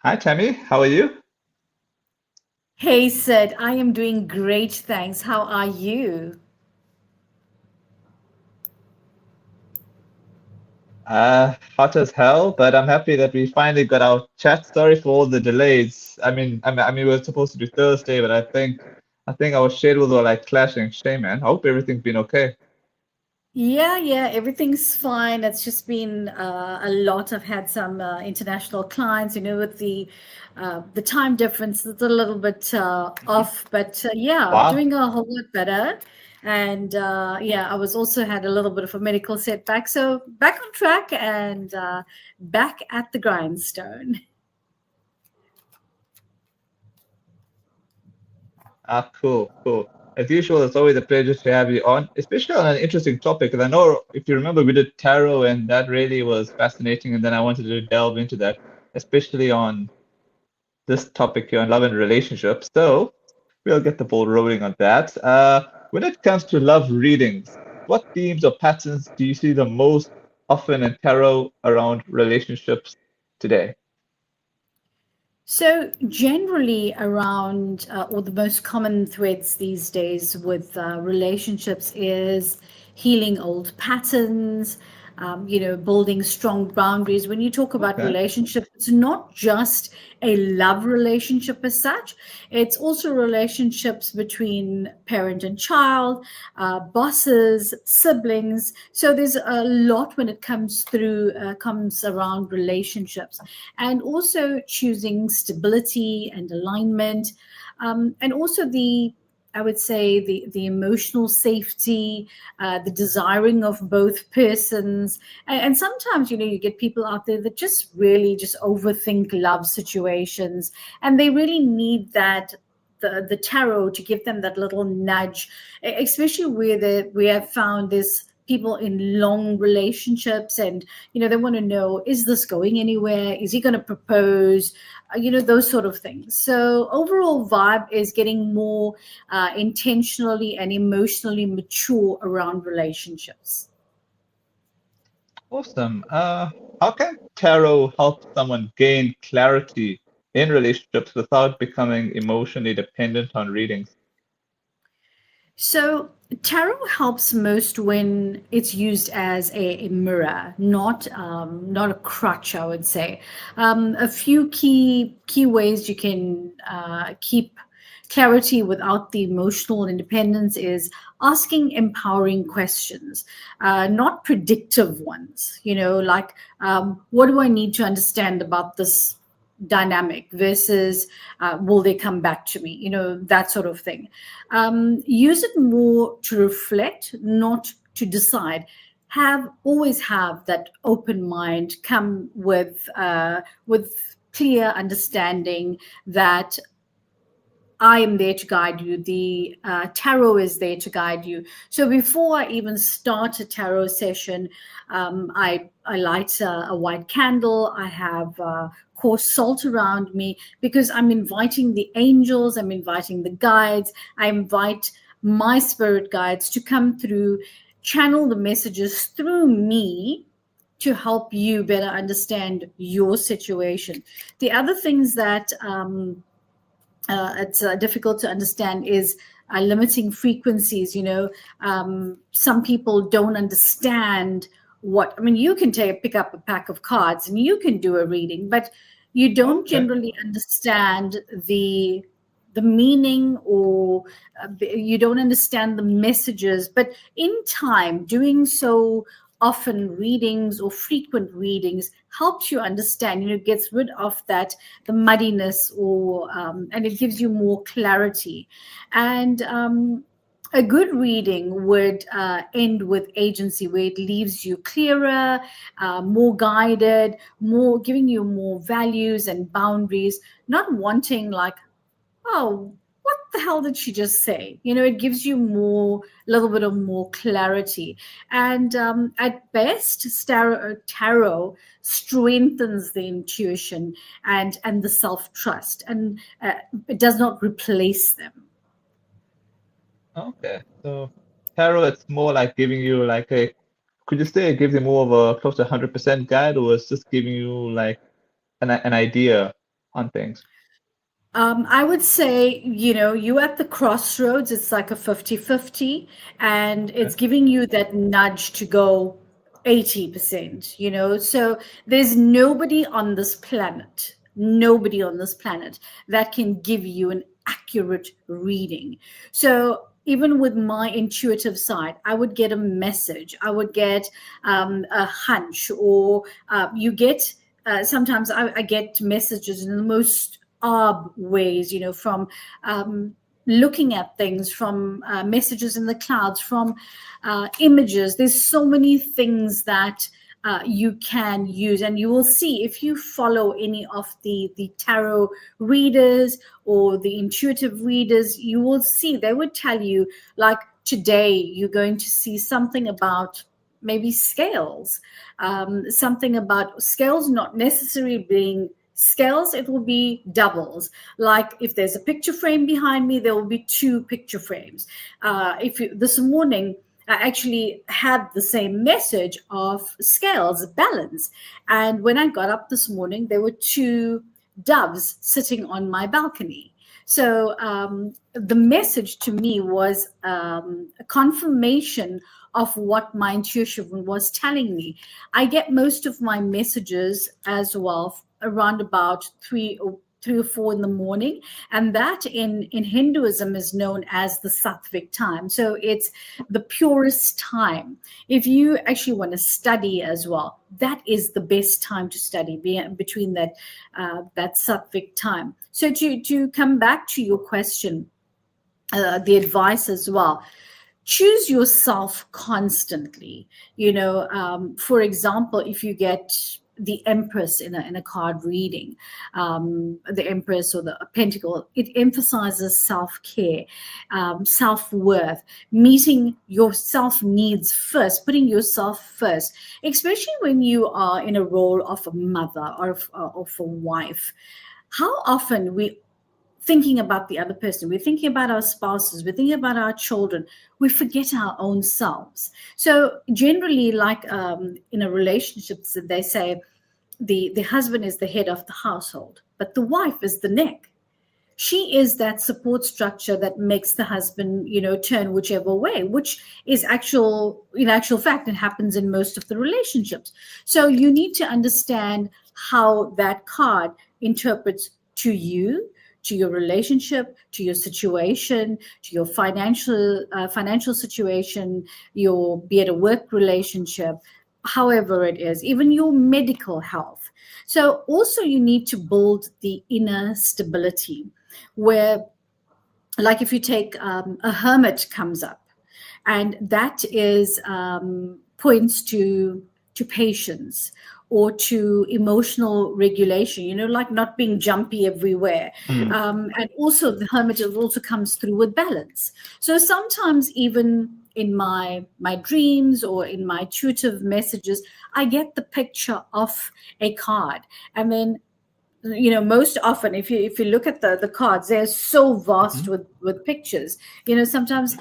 Hi, Tammy. How are you? Hey Sid, I am doing great, thanks. How are you? Hot as hell, but I'm happy that we finally got our chat. Sorry for all the delays. I mean, we were supposed to do Thursday, but I think our schedules were like clashing. Shame, man. I hope everything's been okay. Yeah, everything's fine. It's just been a lot. I've had some international clients, with the time difference, it's a little bit Mhm. off, but yeah, Wow. doing a whole lot better. And yeah, I was also had a little bit of a medical setback, so back on track and back at the grindstone. Cool, cool. As usual, it's always a pleasure to have you on, especially on an interesting topic. Because I know if you remember, we did tarot, and that really was fascinating. And then I wanted to delve into that, especially on this topic here on love and relationships. So we'll get the ball rolling on that. When it comes to love readings, what themes or patterns do you see the most often in tarot around relationships today? So, generally, around or the most common threads these days with relationships is healing old patterns, building strong boundaries. When you talk about Okay. relationships, it's not just a love relationship as such, it's also relationships between parent and child, bosses, siblings. So, there's a lot when it comes around relationships and also choosing stability and alignment, and also the I would say the emotional safety, the desiring of both persons, and sometimes you get people out there that just really just overthink love situations, and they really need that the tarot to give them that little nudge, especially where we have found this people in long relationships and they want to know, is this going anywhere, is he going to propose, those sort of things. So overall vibe is getting more intentionally and emotionally mature around relationships. Awesome. How can tarot help someone gain clarity in relationships without becoming emotionally dependent on readings? So tarot helps most when it's used as a mirror, not a crutch. I would say a few key ways you can keep clarity without the emotional independence is asking empowering questions, not predictive ones. Like what do I need to understand about this dynamic versus will they come back to me, that sort of thing. Use it more to reflect, not to decide. Always have that open mind, come with clear understanding that I am there to guide you. The tarot is there to guide you. So before I even start a tarot session, I light a white candle. I have coarse salt around me because I'm inviting the angels. I'm inviting the guides. I invite my spirit guides to come through, channel the messages through me to help you better understand your situation. The other things that it's difficult to understand is limiting frequencies. Some people don't understand what I mean. You can pick up a pack of cards and you can do a reading, but you don't Okay. generally understand the meaning, or you don't understand the messages. But in time, doing so often readings or frequent readings helps you understand, gets rid of that the muddiness, or and it gives you more clarity. And a good reading would end with agency, where it leaves you clearer, more guided, more giving you more values and boundaries, not wanting like, oh, what the hell did she just say? It gives you more, a little bit of more clarity. And at best, tarot strengthens the intuition and the self trust, and it does not replace them. Okay. So tarot, it's more like giving you like a, could you say it gives you more of a close to 100% guide, or it's just giving you like an idea on things? I would say, you at the crossroads, it's like a 50-50, and Okay. it's giving you that nudge to go 80%. So there's nobody on this planet that can give you an accurate reading. So even with my intuitive side, I would get a message, I would get a hunch, or you get sometimes I get messages in the most odd ways, from looking at things, from messages in the clouds, from images. There's so many things that you can use, and you will see if you follow any of the tarot readers or the intuitive readers, you will see they would tell you, like, today you're going to see something about maybe scales, something about scales not necessarily being scales, it will be doubles. Like if there's a picture frame behind me, there will be two picture frames. If you, this morning I actually had the same message of scales, balance, and when I got up this morning, there were two doves sitting on my balcony. So the message to me was a confirmation of what my intuition was telling me. I get most of my messages as well around about 3 or 4 in the morning, and that in Hinduism is known as the Sattvic time. So it's the purest time. If you actually want to study as well, that is the best time to study, between that Sattvic time. So to come back to your question, the advice as well, choose yourself constantly. For example, if you get the Empress in a card reading, the Empress or the Pentacle, it emphasizes self-care, self-worth, meeting your self-needs first, putting yourself first, especially when you are in a role of a mother or of a wife. How often we thinking about the other person, we're thinking about our spouses, we're thinking about our children, we forget our own selves. So generally, like in a relationship, they say the husband is the head of the household, but the wife is the neck. She is that support structure that makes the husband, turn whichever way, which is in actual fact, it happens in most of the relationships. So you need to understand how that card interprets to you, to your relationship, to your situation, to your financial situation, your, be it a work relationship, however it is, even your medical health. So also you need to build the inner stability, where, like, if you take a hermit comes up, and that is points to patience or to emotional regulation, like not being jumpy everywhere. Mm. And also the hermit also comes through with balance. So sometimes even in my dreams or in my intuitive messages, I get the picture of a card, and then, most often, if you look at the cards, they're so vast Mhm. with pictures. Sometimes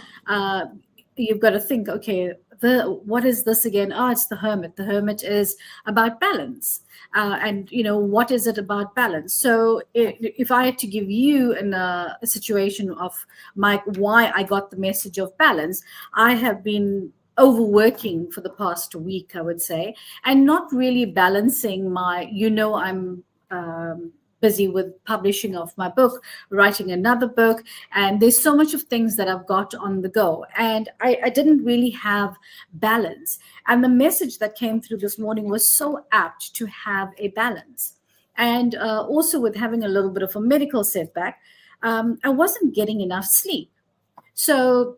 you've got to think, okay, what is this again? Oh, it's the hermit. The hermit is about balance. And what is it about balance? So if I had to give you a situation of why I got the message of balance, I have been overworking for the past week, I would say, and not really balancing I'm busy with publishing of my book, writing another book, and there's so much of things that I've got on the go, and I didn't really have balance. And the message that came through this morning was so apt to have a balance. And also with having a little bit of a medical setback, I wasn't getting enough sleep. So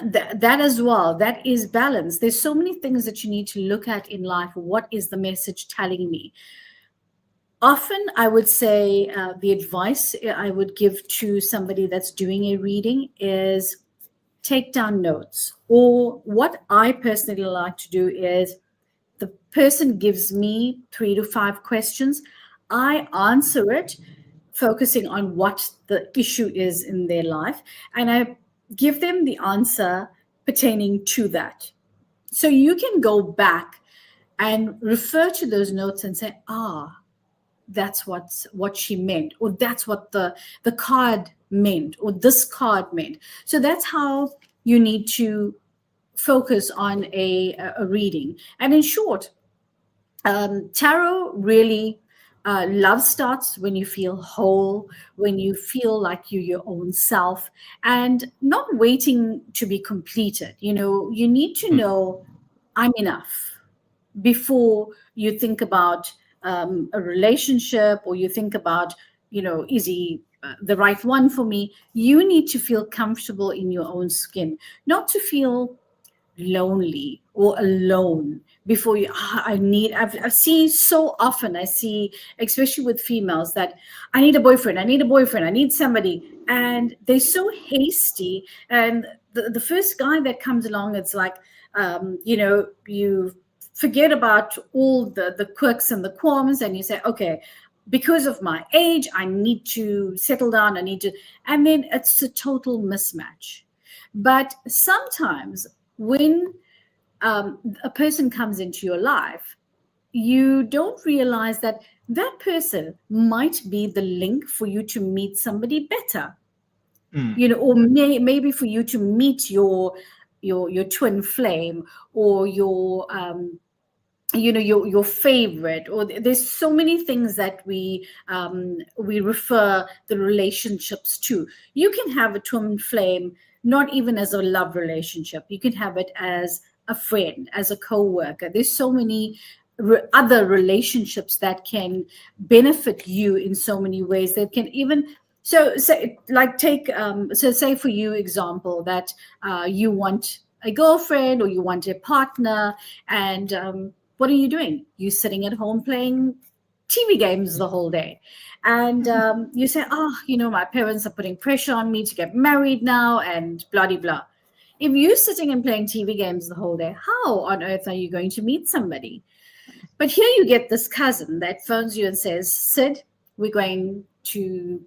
that as well, that is balance. There's so many things that you need to look at in life. What is the message telling me? Often I would say the advice I would give to somebody that's doing a reading is take down notes. Or what I personally like to do is, the person gives me 3 to 5 questions, I answer it focusing on what the issue is in their life, and I give them the answer pertaining to that. So you can go back and refer to those notes and say, that's what she meant, or that's what the card meant, or this card meant. So that's how you need to focus on a reading. And in short, tarot really, love starts when you feel whole, when you feel like you're your own self, and not waiting to be completed. You need to Mm, know, I'm enough, before you think about a relationship, or you think about, is he the right one for me. You need to feel comfortable in your own skin, not to feel lonely or alone before you. I've seen so often, I see, especially with females, that I need a boyfriend, I need a boyfriend, I need somebody, and they're so hasty. And the first guy that comes along, it's like, you forget about all the quirks and the qualms, and you say, okay, because of my age, I need to settle down, I need to. And then it's a total mismatch. But sometimes when a person comes into your life, you don't realize that that person might be the link for you to meet somebody better, mm, or maybe for you to meet your twin flame, or your favorite. Or there's so many things that we refer the relationships to. You can have a twin flame not even as a love relationship. You can have it as a friend, as a co-worker. There's so many other relationships that can benefit you in so many ways, that can even. So say, like, take so say for you example, that you want a girlfriend, or you want a partner, and what are you doing? You sitting at home playing TV games the whole day. And you say, oh, my parents are putting pressure on me to get married now, and blah, blah, blah. If you're sitting and playing TV games the whole day, how on earth are you going to meet somebody? But here you get this cousin that phones you and says, Sid, we're going to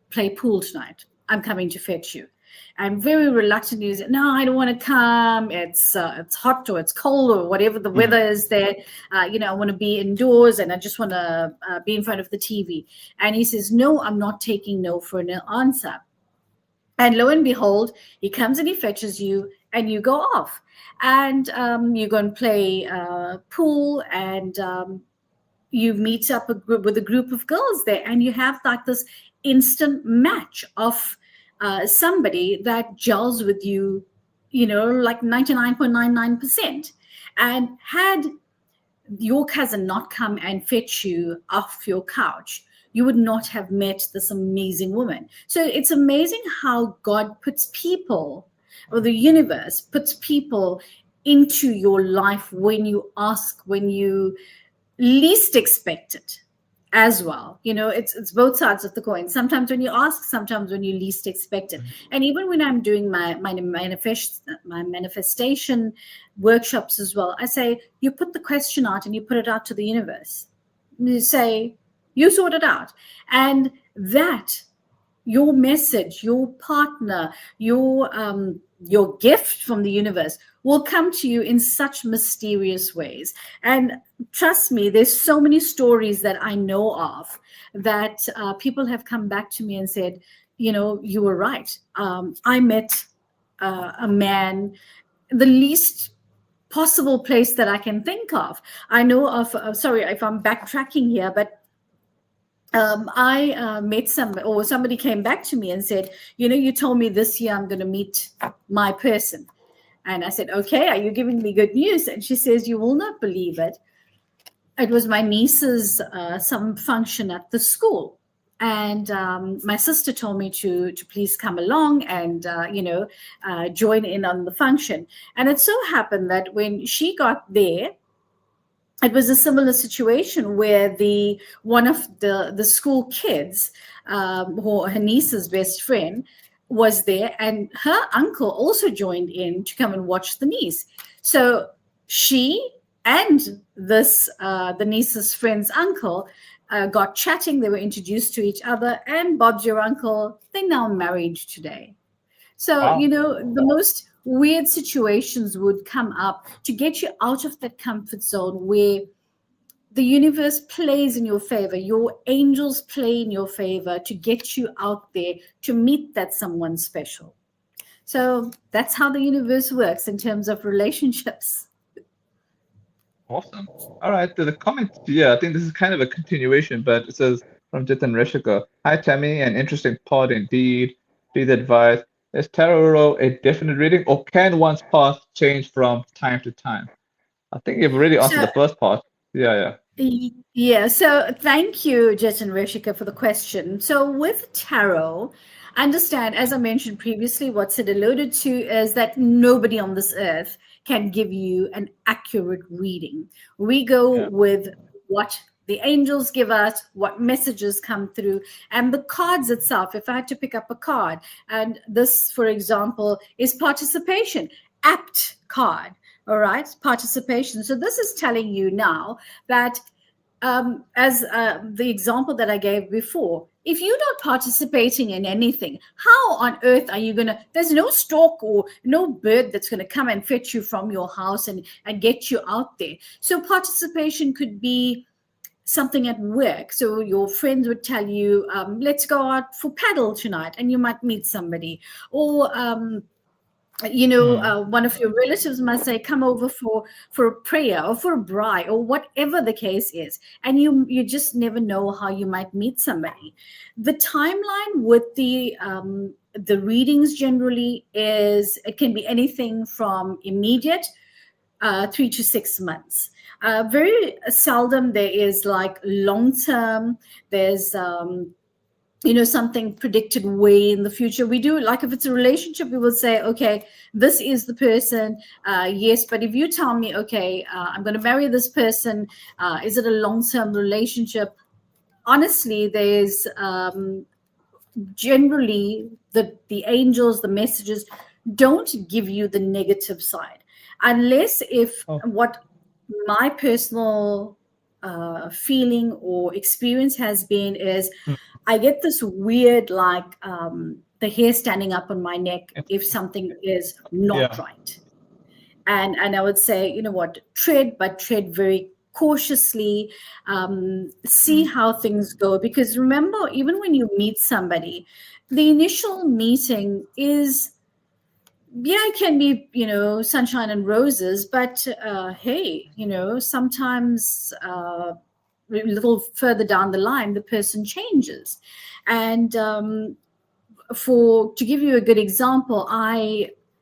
play pool tonight. I'm coming to fetch you. I'm very reluctant to say, no, I don't want to come. It's hot, or it's cold, or whatever the weather mm. is there. I want to be indoors, and I just want to be in front of the TV. And he says, no, I'm not taking no for an answer. And lo and behold, he comes and he fetches you, and you go off. And you go and play pool, and you meet up with a group of girls there, and you have like this instant match of somebody that gels with you, like 99.99%. And had your cousin not come and fetch you off your couch, you would not have met this amazing woman. So it's amazing how God puts people, or the universe puts people into your life when you ask, when you least expect it as well. It's both sides of the coin. Sometimes when you ask, sometimes when you least expect it. And even when I'm doing my manifestation workshops as well, I say, you put the question out and you put it out to the universe. You say, you sort it out. And that, your message, your partner, your gift from the universe will come to you in such mysterious ways. And trust me, there's so many stories that I know of, that people have come back to me and said, you were right. I met a man, the least possible place that I can think of. I know of, sorry if I'm backtracking here, but I met somebody came back to me and said, you told me this year I'm going to meet my person. And I said, okay, are you giving me good news? And she says, you will not believe it. It was my niece's some function at the school. And my sister told me to please come along and, join in on the function. And it so happened that when she got there, it was a similar situation where one of the school kids, or her niece's best friend, was there, and her uncle also joined in to come and watch the niece. So she and this the niece's friend's uncle got chatting. They were introduced to each other, and Bob's your uncle. They're now married today. So, Wow. the most weird situations would come up to get you out of that comfort zone, where the universe plays in your favor. Your angels play in your favor to get you out there to meet that someone special. So that's how the universe works in terms of relationships. Awesome. All right, the comment, yeah, I think this is kind of a continuation, but it says from Jitin Rishika. Hi, Tammy, an interesting pod indeed. Please advise, is tarot a definite reading, or can one's path change from time to time? I think you've already answered So the first part. Yeah, yeah. Yeah, so thank you, Jatin Reshika, for the question. So with tarot, understand, as I mentioned previously, what's it alluded to is that nobody on this earth can give you an accurate reading. We go Yeah. with what the angels give us, what messages come through, and the cards itself. If I had to pick up a card, and this, for example, is participation, apt card. All right, participation. So this is telling you now that as the example that I gave before, if you're not participating in anything, how on earth are you going to? There's no stork or no bird that's going to come and fetch you from your house and get you out there. So participation could be something at work. So your friends would tell you, let's go out for paddle tonight, and you might meet somebody. Or Hmm. one of your relatives must say, come over for a prayer or for a braai or whatever the case is, and you just never know how you might meet somebody. The timeline with the readings generally is, it can be anything from immediate, 3 to 6 months. Very seldom there is like long term. There's something predicted way in the future. We do, like, if it's a relationship, we will say, okay, this is the person. Yes, but if you tell me, okay, I'm going to marry this person, is it a long-term relationship? Honestly, there's generally the angels, the messages don't give you the negative side, unless if Oh. what my personal feeling or experience has been is, Hmm. I get this weird, like, the hair standing up on my neck if Interesting. something is not Yeah. right. And I would say, you know what, tread, but tread very cautiously. See Hmm. how things go, because remember, even when you meet somebody, the initial meeting is, yeah, it can be, sunshine and roses, but hey, sometimes a little further down the line the person changes. And for to give you a good example,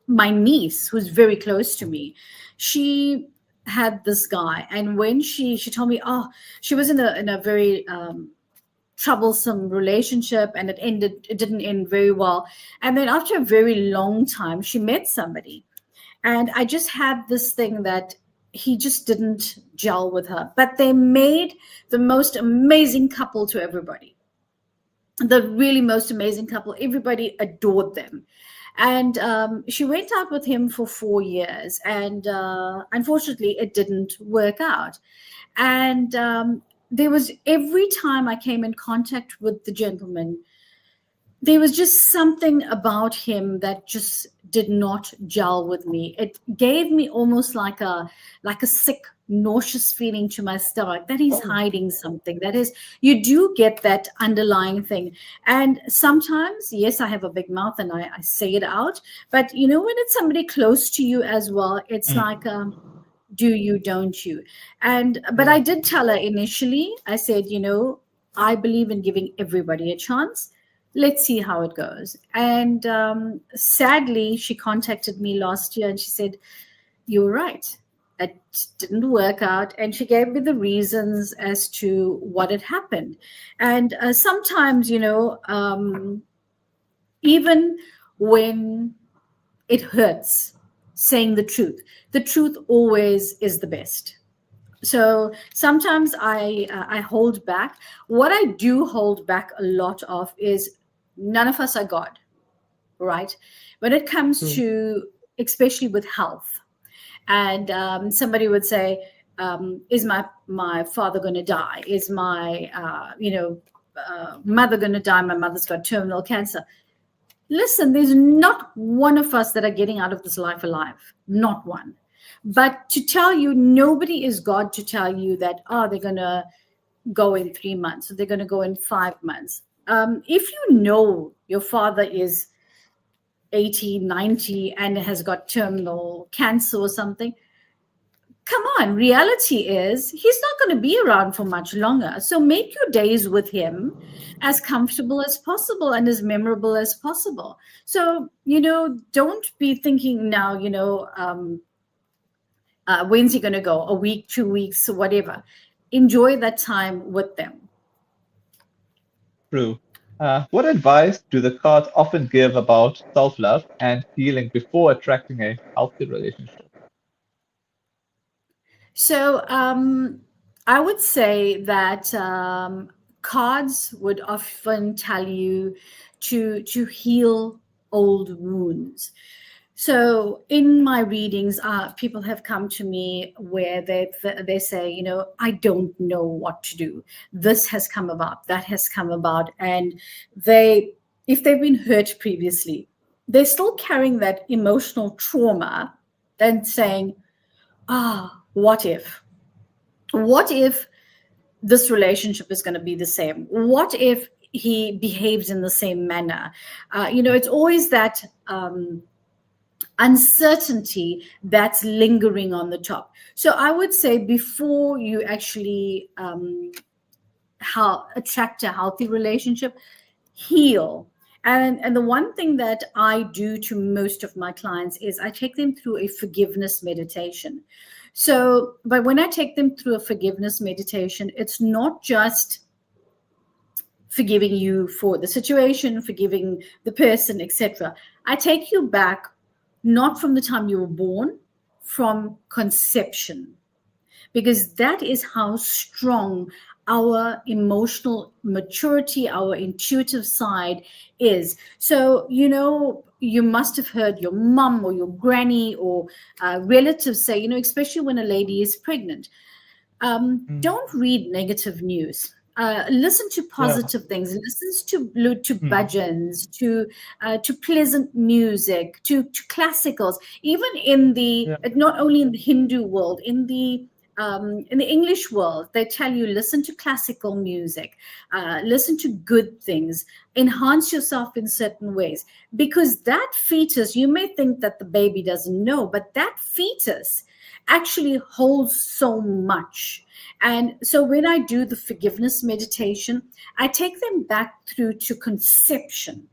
my niece, who's very close to me, she had this guy, and when she told me, oh, she was in a very troublesome relationship, and it didn't end very well. And then after a very long time she met somebody, and I just had this thing that he just didn't gel with her, but they made the most amazing couple to everybody, the really most amazing couple. Everybody adored them. And she went out with him for 4 years, and unfortunately it didn't work out. And there was, every time I came in contact with the gentleman, there was just something about him that just did not gel with me. It gave me almost like a sick, nauseous feeling to my stomach, that he's Oh. hiding something. That is, you do get that underlying thing. And sometimes, yes, I have a big mouth and I say it out, but when it's somebody close to you as well, it's Hmm. like, do you, don't you? And but I Yeah. did tell her initially, I said, I believe in giving everybody a chance. Let's see how it goes. And sadly, she contacted me last year and she said, you're right, it didn't work out. And she gave me the reasons as to what had happened. And sometimes, even when it hurts, saying the truth always is the best. So sometimes I hold back. What I do hold back a lot of is, none of us are God, right? When it comes True. to, especially with health, and somebody would say, is my father going to die? Is my mother going to die? My mother's got terminal cancer. Listen, there's not one of us that are getting out of this life alive. Not one. But to tell you, nobody is God to tell you that, oh, they're going to go in 3 months or they're going to go in 5 months. If you know your father is 80, 90 and has got terminal cancer or something, come on, reality is he's not going to be around for much longer. So make your days with him as comfortable as possible and as memorable as possible. So, don't be thinking now, when's he going to go? A week, 2 weeks, whatever. Enjoy that time with them. True. What advice do the cards often give about self-love and healing before attracting a healthy relationship? So I would say that cards would often tell you to heal old wounds. So in my readings, people have come to me where they say, I don't know what to do. This has come about, that has come about, and if they've been hurt previously, they're still carrying that emotional trauma. Then saying, what if? What if this relationship is going to be the same? What if he behaves in the same manner? It's always that uncertainty that's lingering on the top. So I would say before you actually attract a healthy relationship, heal. And the one thing that I do to most of my clients is I take them through a forgiveness meditation. So, but when I take them through a forgiveness meditation, it's not just forgiving you for the situation, forgiving the person, etc. I take you back not from the time you were born, from conception, because that is how strong our emotional maturity, our intuitive side is. So, you must have heard your mum or your granny or relatives say, especially when a lady is pregnant, Mm, don't read negative news. Listen to yeah. positive things. Listen to Mm, bhajans, to pleasant music, to classicals. Even yeah. not only in the Hindu world, in the English world, they tell you listen to classical music, listen to good things, enhance yourself in certain ways, because that fetus, you may think that the baby doesn't know, but that fetus actually holds so much. And so when I do the forgiveness meditation, I take them back through to conception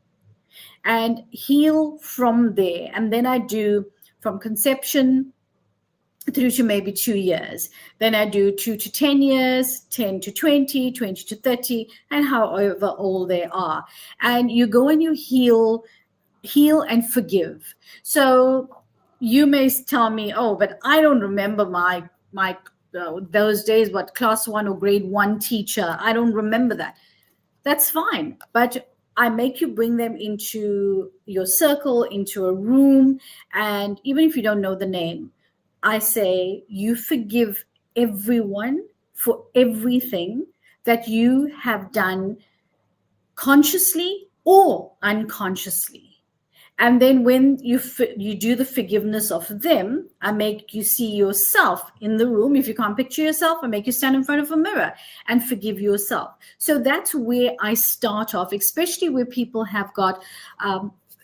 and heal from there. And then I do from conception through to maybe 2 years. Then I do 2 to 10 years, 10 to 20, 20 to 30, and however old they are. And you go and you heal and forgive. So you may tell me, oh, but I don't remember my those days, what class one or grade one teacher. I don't remember that. That's fine. But I make you bring them into your circle, into a room. And even if you don't know the name, I say, you forgive everyone for everything that you have done consciously or unconsciously. And then when you do the forgiveness of them, I make you see yourself in the room. If you can't picture yourself, I make you stand in front of a mirror and forgive yourself. So that's where I start off, especially where people have got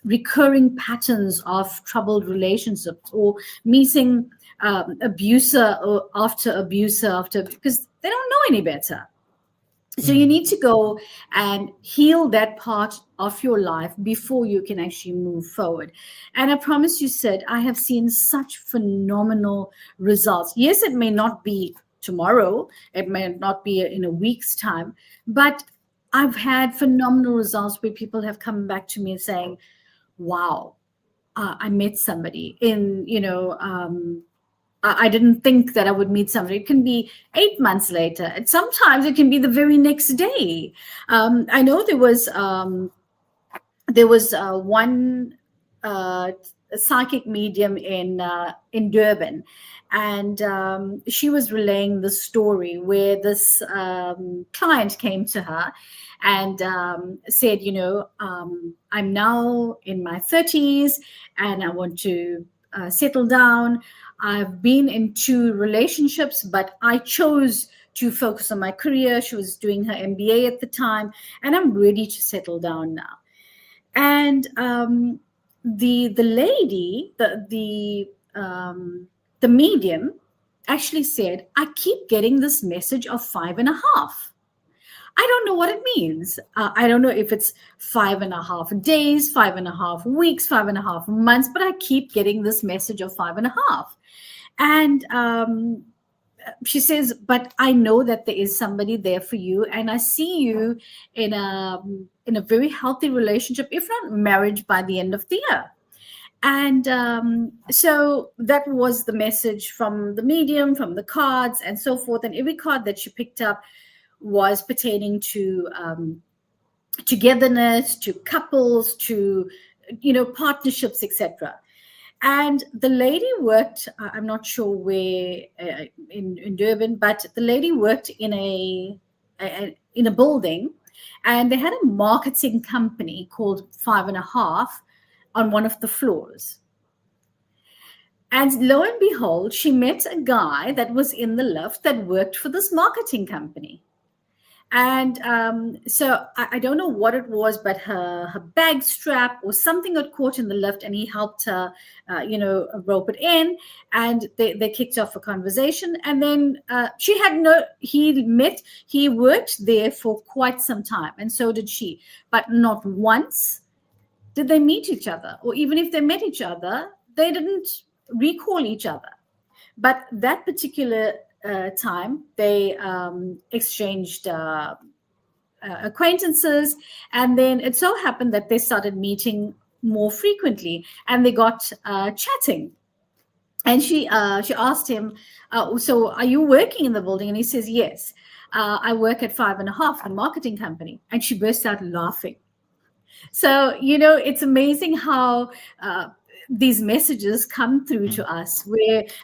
recurring patterns of troubled relationships or meeting abuser or abuser after, because they don't know any better. So you Mm, need to go and heal that part of your life before you can actually move forward. And I promise you, Sid, I have seen such phenomenal results. Yes, it may not be tomorrow, it may not be in a week's time, but I've had phenomenal results where people have come back to me saying, wow, I met somebody in, I didn't think that I would meet somebody. It can be 8 months later. And sometimes it can be the very next day. I know there was one uh, psychic medium in Durban, and she was relaying the story where this client came to her and said, I'm now in my 30s and I want to settled down. I've been in two relationships, but I chose to focus on my career. She was doing her MBA at the time, and I'm ready to settle down now. And the lady, the medium, actually said, I keep getting this message of 5.5. I don't know what it means. I don't know if it's 5.5 days, 5.5 weeks, 5.5 months, but I keep getting this message of 5.5. And she says, but I know that there is somebody there for you, and I see you in a very healthy relationship, if not marriage, by the end of the year. And so that was the message from the medium, from the cards, and so forth. And every card that she picked up was pertaining to togetherness, to couples, to partnerships, etc. And the lady worked, I'm not sure where in Durban, but the lady worked in a building, and they had a marketing company called 5.5 on one of the floors. And lo and behold, she met a guy that was in the lift that worked for this marketing company. And so I don't know what it was, but her bag strap or something got caught in the lift, and he helped her, rope it in, and they kicked off a conversation. And then he worked there for quite some time, and so did she. But not once did they meet each other, or even if they met each other, they didn't recall each other. But that particular time, they exchanged acquaintances, and then it so happened that they started meeting more frequently, and they got chatting. And she asked him, so are you working in the building? And he says, yes, I work at 5.5, the marketing company. And she burst out laughing. So, it's amazing how these messages come through to us,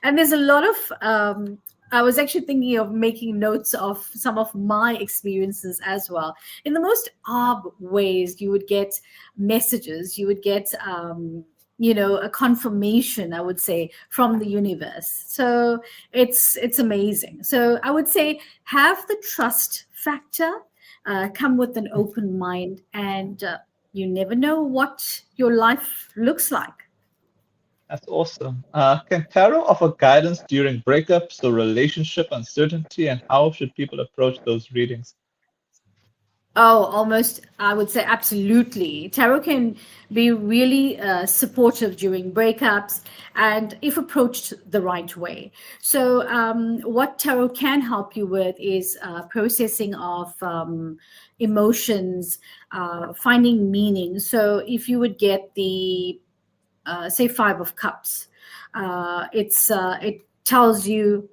and there's a lot of I was actually thinking of making notes of some of my experiences as well. In the most odd ways, you would get messages, you would get a confirmation, I would say, from the universe. So it's amazing. So I would say, have the trust factor, come with an open mind, and you never know what your life looks like. That's awesome. Can tarot offer guidance during breakups or relationship uncertainty, and how should people approach those readings? Oh, almost, I would say absolutely. Tarot can be really supportive during breakups, and if approached the right way. So, what tarot can help you with is processing of emotions, finding meaning. So, if you would get the say 5 of Cups, it tells you,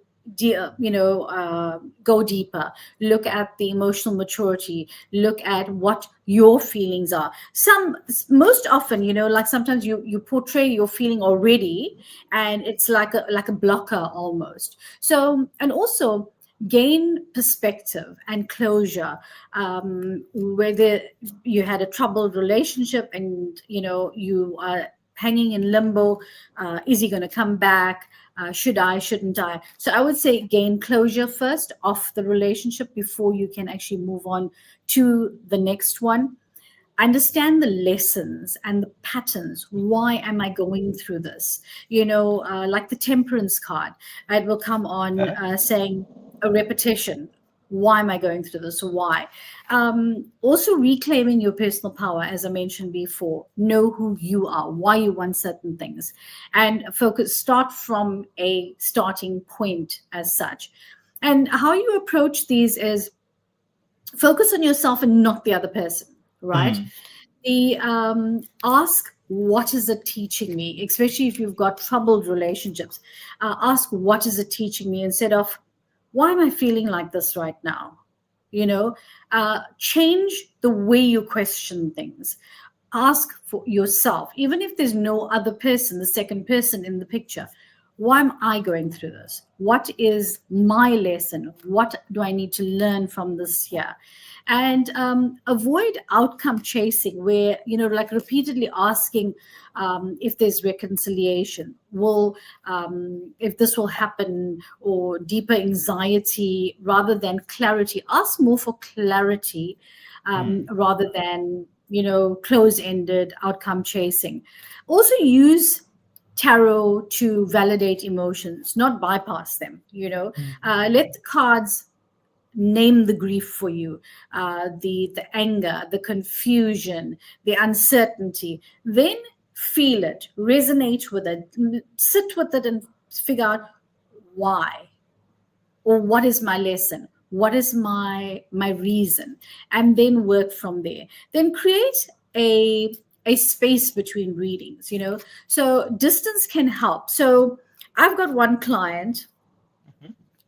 go deeper, look at the emotional maturity, look at what your feelings are. Most often, like sometimes you portray your feeling already, and it's like a blocker almost. So, and also gain perspective and closure, whether you had a troubled relationship and you are hanging in limbo. Is he going to come back? Should I, shouldn't I? So I would say gain closure first of the relationship before you can actually move on to the next one. Understand the lessons and the patterns. Why am I going through this? Like the Temperance card, it will come on saying a repetition. Why am I going through this? Why? Also reclaiming your personal power, as I mentioned before. Know who you are, why you want certain things, and start from a starting point as such. And how you approach these is focus on yourself and not the other person, right? Mm. The ask, what is it teaching me? Especially if you've got troubled relationships, ask, what is it teaching me, instead of, why am I feeling like this right now? Change the way you question things. Ask for yourself, even if there's no other person, the second person in the picture, why am I going through this? What is my lesson? What do I need to learn from this here? And avoid outcome chasing, where, like repeatedly asking if there's reconciliation, if this will happen, or deeper anxiety rather than clarity. Ask more for clarity rather than, close-ended outcome chasing. Also use tarot to validate emotions, not bypass them. Let the cards name the grief for you, the anger, the confusion, the uncertainty. Then feel it, resonate with it, sit with it, and figure out why, or what is my lesson, what is my reason, and then work from there. Then create a space between readings. So distance can help. So I've got one client,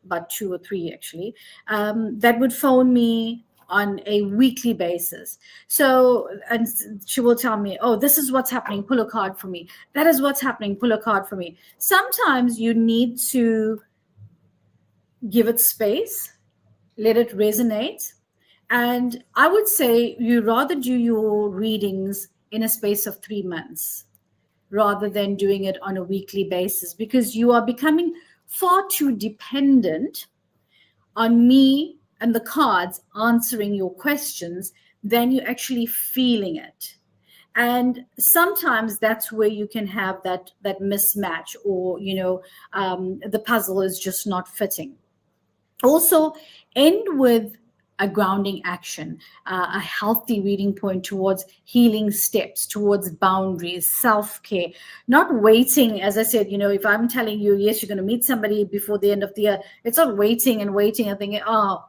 about 2 or 3 actually, that would phone me on a weekly basis. So, and she will tell me, oh, this is what's happening, pull a card for me. That is what's happening, pull a card for me. Sometimes you need to give it space, let it resonate. And I would say you rather do your readings in a space of 3 months rather than doing it on a weekly basis, because you are becoming far too dependent on me and the cards answering your questions than you actually feeling it. And sometimes that's where you can have that mismatch, or the puzzle is just not fitting. Also, end with a grounding action, a healthy reading point towards healing steps, towards boundaries, self-care. Not waiting, as I said, if I'm telling you, yes, you're going to meet somebody before the end of the year, it's not waiting and thinking, how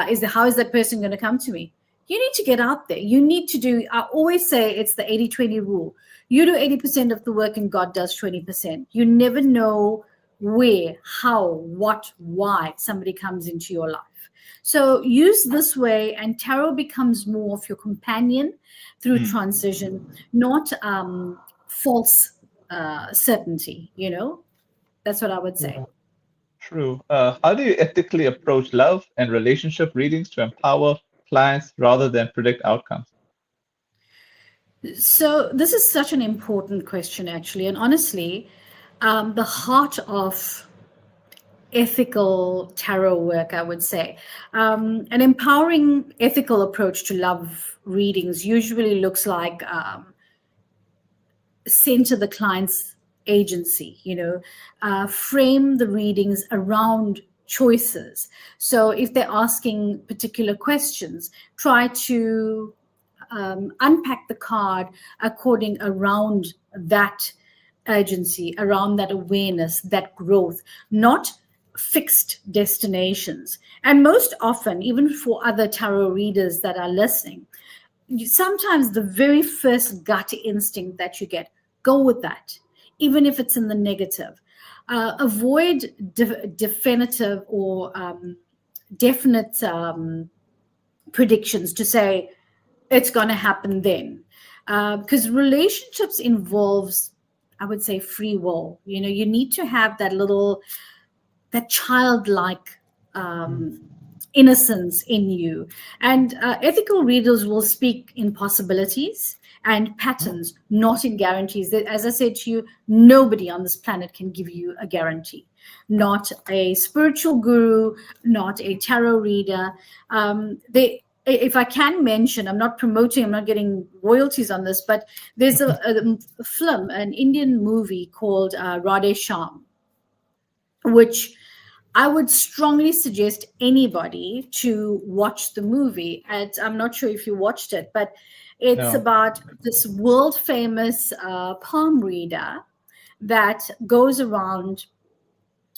is that person going to come to me? You need to get out there. You need to do, I always say it's the 80-20 rule. You do 80% of the work and God does 20%. You never know where, how, what, why somebody comes into your life. So use this way, and tarot becomes more of your companion through transition, not false certainty. That's what I would say. True. How do you ethically approach love and relationship readings to empower clients rather than predict outcomes? So this is such an important question, actually. And honestly, the heart of ethical tarot work, I would say. An empowering ethical approach to love readings usually looks like center the client's agency, frame the readings around choices. So if they're asking particular questions, try to unpack the card according around that urgency, around that awareness, that growth, not fixed destinations. And most often, even for other tarot readers that are listening, sometimes the very first gut instinct that you get, go with that, even if it's in the negative. Avoid definitive or definite predictions to say it's going to happen then, because relationships involves, I would say, free will. You need to have that childlike innocence in you. And ethical readers will speak in possibilities and patterns, not in guarantees. As I said to you, nobody on this planet can give you a guarantee. Not a spiritual guru, not a tarot reader. If I can mention, I'm not promoting, I'm not getting royalties on this, but there's a film, an Indian movie called Radhe Shyam, which I would strongly suggest anybody to watch the movie. And I'm not sure if you watched it, but it's about this world famous palm reader that goes around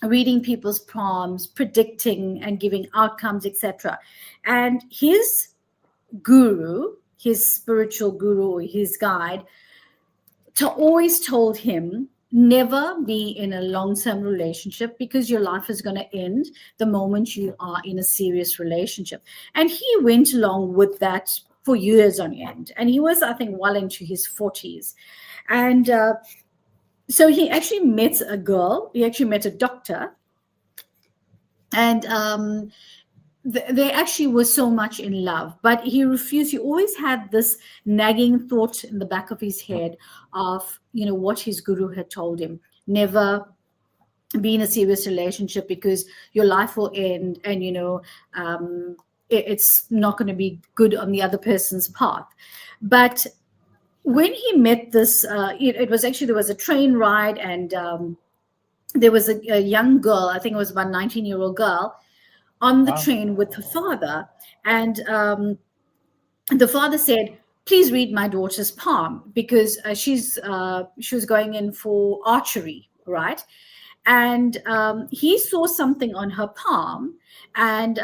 reading people's palms, predicting and giving outcomes, etc. And his guru, his spiritual guru, or his guide, always told him, never be in a long-term relationship, because your life is going to end the moment you are in a serious relationship. And he went along with that for years on end. And he was, I think, well into his 40s. And So he actually met a girl. He actually met a doctor, and they actually were so much in love, but he refused. He always had this nagging thought in the back of his head of, what his guru had told him: never be in a serious relationship because your life will end, and it's not going to be good on the other person's path. But when he met this, it was actually, there was a train ride, and there was a young girl, I think it was about a 19-year-old girl, on the Wow. train with her father. And the father said, please read my daughter's palm, because she was going in for archery, right? And he saw something on her palm, and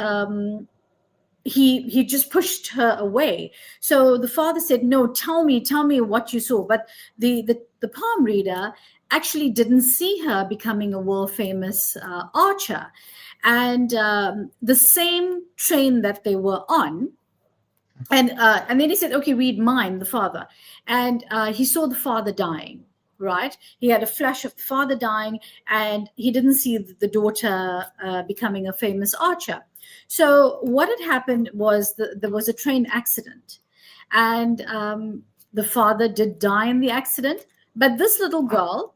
he just pushed her away. So the father said, no, tell me what you saw. But the palm reader actually didn't see her becoming a world famous archer. And the same train that they were on, and then he said, okay, read mine, the father. And he saw the father dying, right? He had a flash of the father dying, and he didn't see the daughter becoming a famous archer. So what had happened was there was a train accident, and the father did die in the accident. But this little girl,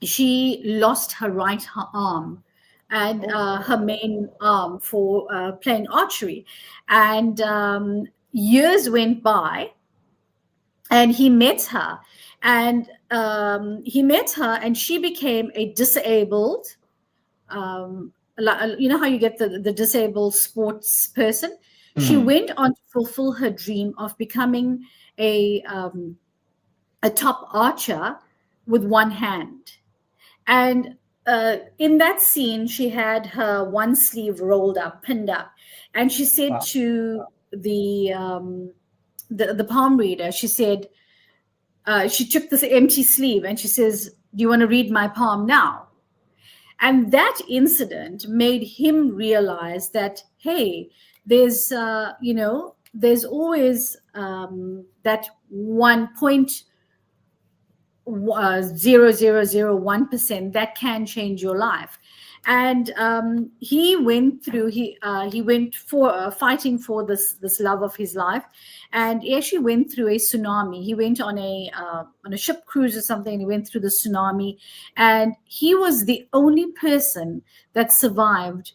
she lost her right arm, and Oh, her main arm for playing archery. And years went by, and he met her, and she became a disabled, how you get the disabled sports person. She hmm. went on to fulfill her dream of becoming a um, a top archer with one hand. And in that scene, she had her one sleeve rolled up, pinned up, and she said Wow. to the um, the palm reader, she said, she took this empty sleeve, and she says, "Do you want to read my palm now?" And that incident made him realize that, hey, there's always that 0.0001% that can change your life. And he went for fighting for this love of his life, and he actually went through a tsunami. He went on a ship cruise or something, and he went through the tsunami, and he was the only person that survived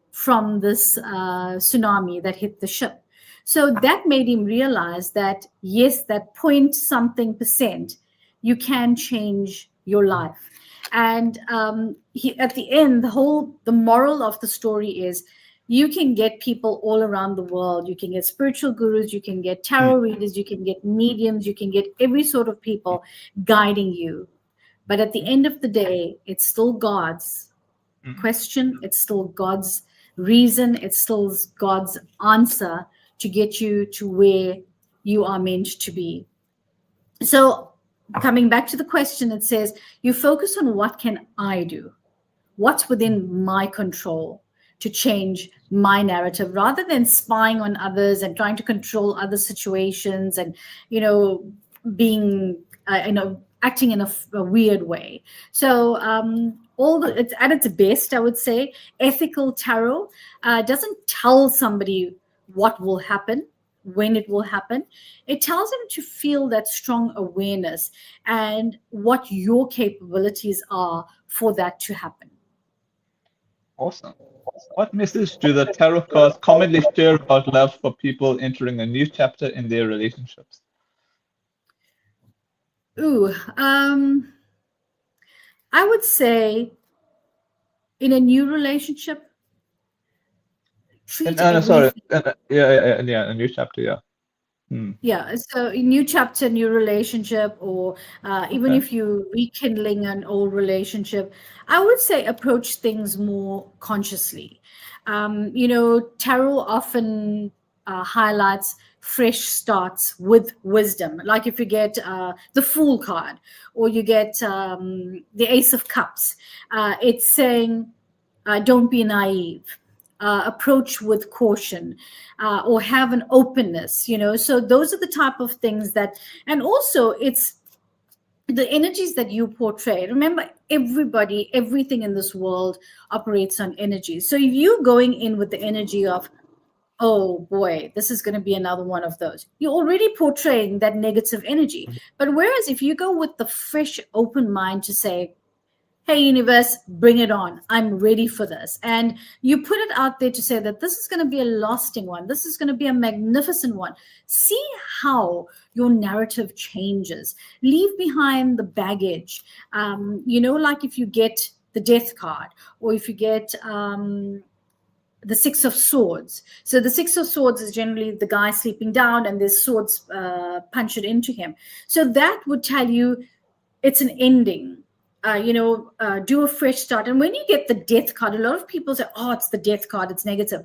from this tsunami that hit the ship. So that made him realize that, yes, that point something percent, you can change your life. And at the end, the moral of the story is, you can get people all around the world. You can get spiritual gurus, you can get Hmm. tarot readers, you can get mediums, you can get every sort of people guiding you. But at the Hmm. end of the day, it's still God's Hmm. question, it's still God's reason, it's still God's answer to get you to where you are meant to be. So, coming back to the question, it says, you focus on what can I do? What's within my control to change my narrative, rather than spying on others and trying to control other situations, and you know being acting in a weird way. So it's at its best, I would say, ethical tarot doesn't tell somebody what will happen, when it will happen. It tells them to feel that strong awareness and what your capabilities are for that to happen. Awesome. What message do the tarot cards commonly share about love for people entering a new chapter in their relationships? Ooh, I would say, in a new relationship, And treat no, sorry. everything. Yeah, a new chapter. Yeah. Hmm. Yeah, so a new chapter, new relationship, or even Okay. if you rekindling an old relationship, I would say approach things more consciously. Tarot often highlights fresh starts with wisdom. Like if you get the Fool card, or you get the Ace of Cups, it's saying, don't be naive. Approach with caution, or have an openness. So those are the type of things that, and also the energies that you portray, remember, everybody, everything in this world operates on energy. So if you're going in with the energy of, oh boy, this is going to be another one of those, you're already portraying that negative energy. But whereas if you go with the fresh open mind to say, hey universe, bring it on, I'm ready for this, and you put it out there to say that this is going to be a lasting one, this is going to be a magnificent one, see how your narrative changes. Leave behind the baggage. Like if you get the death card, or if you get the Six of Swords. So the Six of Swords is generally the guy sleeping down and there's swords punched into him. So that would tell you it's an ending. Do a fresh start. And when you get the death card, a lot of people say, oh, it's the death card, it's negative.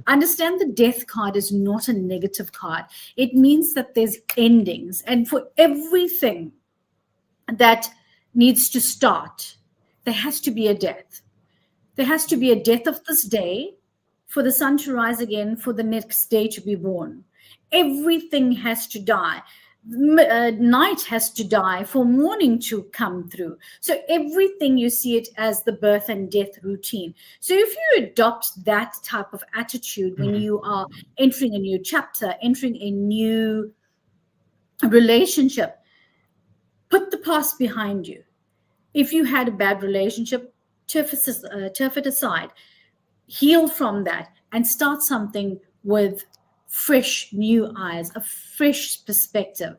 Understand the death card is not a negative card. It means that there's endings. And for everything that needs to start, there has to be a death. There has to be a death of this day for the sun to rise again, for the next day to be born. Everything has to die. Night has to die for morning to come through. So everything, you see it as the birth and death routine. So if you adopt that type of attitude when you are entering a new chapter, entering a new relationship, put the past behind you. If you had a bad relationship, turf it aside, heal from that, and start something with fresh new eyes, a fresh perspective.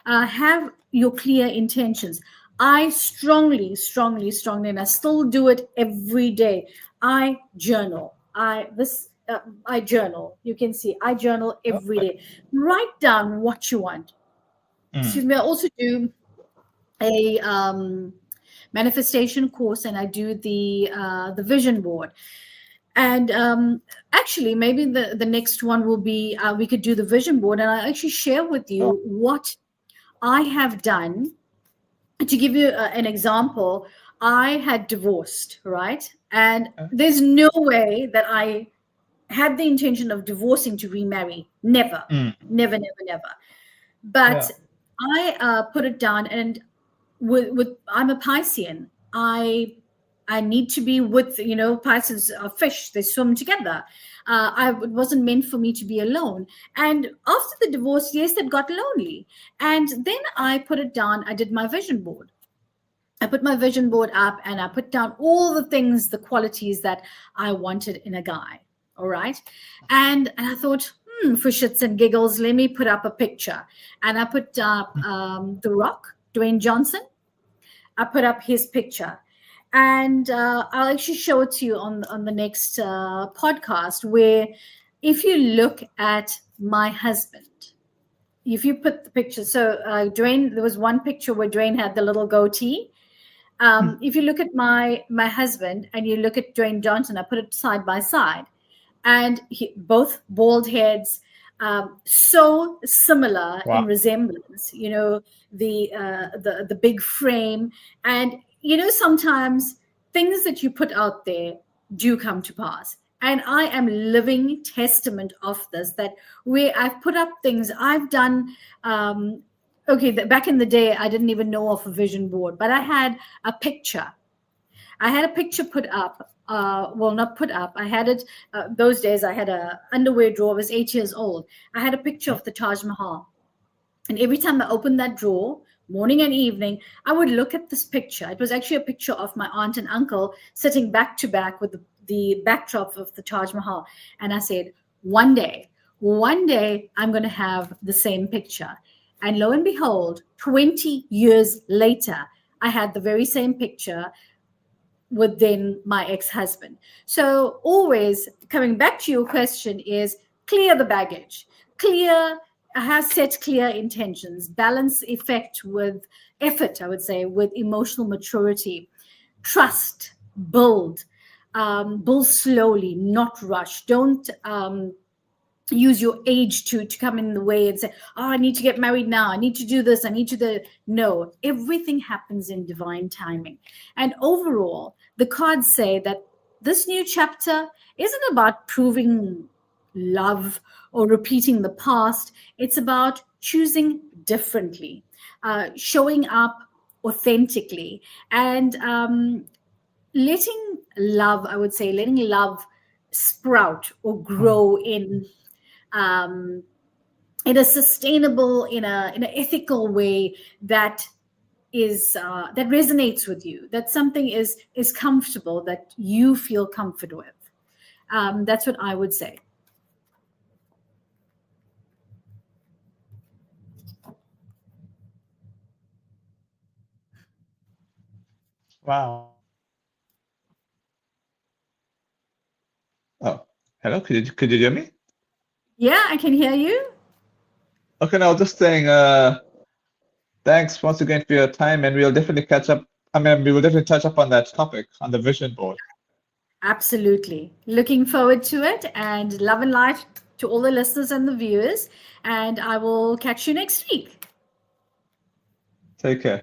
Have your clear intentions. I strongly, and I still do it every day, I journal. I journal. You can see I journal every day. Write down what you want. Excuse me. I also do a manifestation course, and I do the vision board. And actually, maybe the next one will be we could do the vision board, and I'll actually share with you what I have done. To give you an example, I had divorced, right? And there's no way that I had the intention of divorcing to remarry. Never, never. But I put it down, and with I'm a Piscean. I need to be with, Pisces are fish, they swim together. It wasn't meant for me to be alone. And after the divorce, yes, that got lonely. And then I put it down, I did my vision board. I put my vision board up, and I put down all the things, the qualities that I wanted in a guy. All right. And I thought, for shits and giggles, let me put up a picture. And I put up The Rock, Dwayne Johnson. I put up his picture. And I'll actually show it to you on the next podcast, where if you look at my husband, if you put the picture, so Dwayne, there was one picture where Dwayne had the little goatee. If you look at my husband and you look at Dwayne Johnson, I put it side by side, and both bald heads, so similar in resemblance, the big frame. And sometimes things that you put out there do come to pass. And I am living testament of this, that where I've put up things I've done. Back in the day, I didn't even know of a vision board, but I had a picture. I had a picture put up. Not put up. I had it, those days I had a underwear drawer. I was 8 years old. I had a picture of the Taj Mahal. And every time I opened that drawer, morning and evening, I would look at this picture. It was actually a picture of my aunt and uncle sitting back to back with the backdrop of the Taj Mahal. And I said, one day I'm going to have the same picture. And lo and behold, 20 years later, I had the very same picture with then my ex-husband. So always coming back to your question is clear the baggage, set clear intentions, balance effect with effort, I would say, with emotional maturity, trust, build slowly, not rush. Don't use your age to come in the way and say, oh, I need to get married now, I need to do this, I need to do. No, everything happens in divine timing. And overall, the cards say that this new chapter isn't about proving love or repeating the past. It's about choosing differently, showing up authentically, and letting love, I would say, letting love sprout or Mm. grow um, in a sustainable, in an ethical way that is that resonates with you, that something is comfortable, that you feel comfort with. That's what I would say. Wow. Oh, hello. Could you hear me? Yeah, I can hear you. Okay, now just saying, thanks once again for your time, and we'll definitely catch up. I mean, we will definitely touch up on that topic on the vision board. Absolutely. Looking forward to it, and love and light to all the listeners and the viewers. And I will catch you next week. Take care.